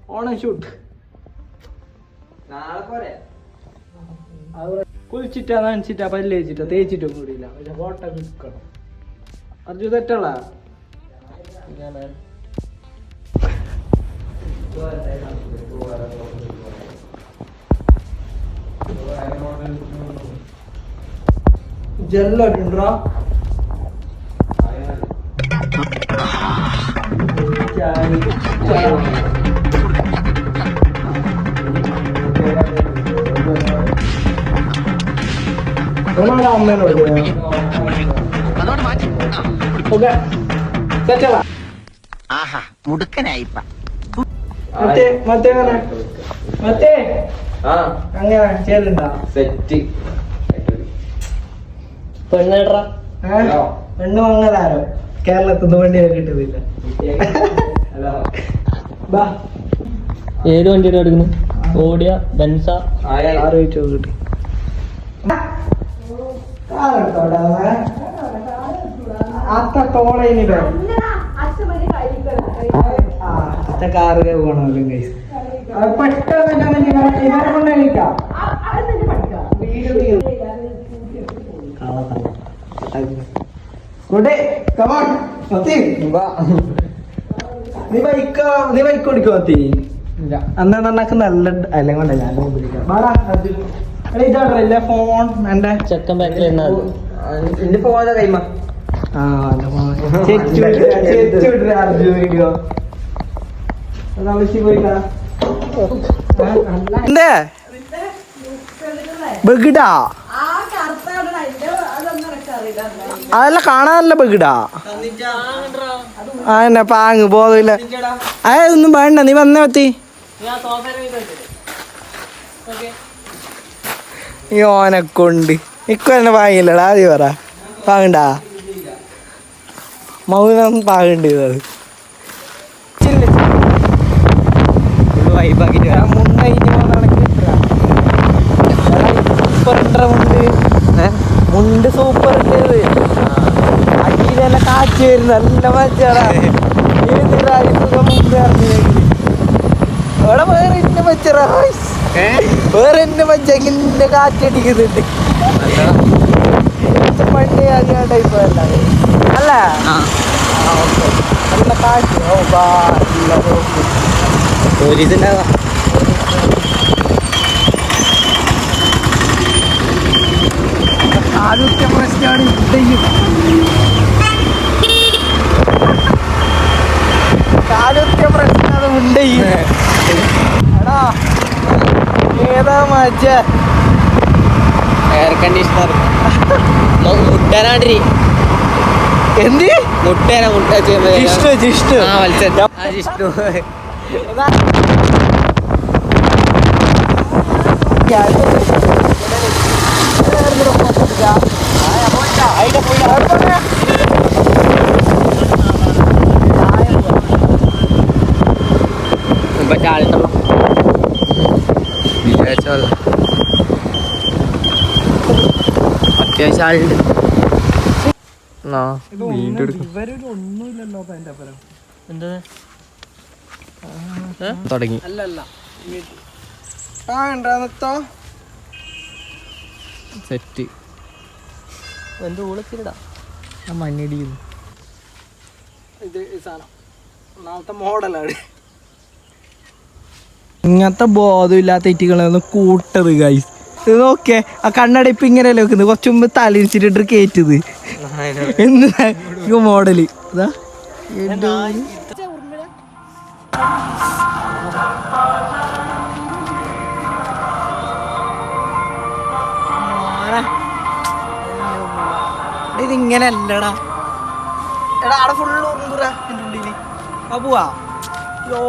Onam shoot നാളെ പോരെ കുളിച്ചിട്ടാ നനച്ചിട്ടാ പല്ല് വെച്ചിട്ടാ തേച്ചിട്ടും കൂടിയില്ല പക്ഷെ ഫോട്ടോ നിൽക്കണം അർജു തെറ്റള്ള ജെല്ലോട്ടുണ്ടോ അമ്മേനോട് ആഹാ മുടുക്കനായിപ്പ മറ്റേ അങ്ങനെ ചെയ്യലുണ്ടാ സെറ്റ് പെണ്ണേടാ പെണ്ണ് മങ്ങലാരോ കേരളത്തിൽ വണ്ടിയൊക്കെ കിട്ടുന്നില്ല. ഏത് വണ്ടിയുടെ എടുക്കുന്നു? ഓടിയ ബെൻസ ആറ് വെച്ചോ കിട്ടി. കാറ് പോകണമല്ലോ ഗൈസ്. പെട്ടെന്ന് ഇവരെ കൊണ്ട് കഴിക്കാം. നീ ബൈക്ക് ഓടിക്കോ മത്തി അന്നാ നന്നാക്ക് നല്ല അല്ല കൊണ്ട ഞാൻ ഇതാണല്ല ഫോൺ എന്റെ ചെക്കൻ ബാക്കിൽ എന്റെ ഫോണിലെ കൈമ ബഗിടാ അതല്ല കാണാനല്ല ബഗിടാ അതന്നെ പാങ്ങ് ബോധമില്ല അതൊന്നും വേണ്ട നീ വന്നേ പറ്റി ഈ ഓനെക്കൊണ്ട് ഇക്കൊ തന്നെ പാങ്ങില്ലടാ ആദ്യം പറ പാങ്ങണ്ടാ മൗനം പാകണ്ട് അത് മുണ്ട് സൂപ്പർ അടിയിലെല്ലാം കാറ്റ് വരുന്നു നല്ല മച്ചാടാ അവിടെ വേറെ എന്നെ മച്ചറാ വേറെ എന്നെ മച്ചെങ്കിന്റെ കാറ്റടിക്കുന്നുണ്ട് പണ്ടേ അറിയാണ്ട ഇപ്പൊ അല്ല നല്ല കാറ്റ് പോലീസുണ്ടാവാ ആദ്യത്തെ പ്രശ്നമാണ് ഇവിടെയും ആദ്യത്തെ പ്രശ്നം അത് ഉണ്ടെയും എടാ ഏതാ മച്ച എയർ കണ്ടീഷണർ മുട്ടനാണ്ടി എന്ത് മുട്ടേന മുട്ട ജിഷ്ണു ജിഷ്ണു ആ മത്സ്യം ജിഷ്ണു അത്യാവശ്യം ആളുണ്ട് ഒന്നുമില്ലല്ലോ അതിന്റെ അപ്പുറം എന്താ തുടങ്ങി അല്ലല്ല ഉണ്ടാ സെറ്റ് എന്റെ ഊളത്തിലിടാ മണ്ണിടിക്കുന്നു ഇത് സാധനം ഒന്നാമത്തെ മോഡലാണ് ഇങ്ങനത്തെ ബോധമില്ലാത്ത ഇറ്റികളൊന്നും കൂട്ടത് ഗൈസ് ഇത് നോക്കേ ആ കണ്ണട ഇപ്പൊ ഇങ്ങനെയല്ലേ വെക്കുന്നത് കുറച്ച് മുമ്പ് തലയിരിച്ചിട്ട് കയറ്റത് എന്താ മോഡല് ഇതാ ഇതിങ്ങനെ അല്ലടാ എടാ അവിടെ ഫുള്ള് ഉറുമ്പുറ എൻ്റെ ഉള്ളില് ആ പോവാ യോ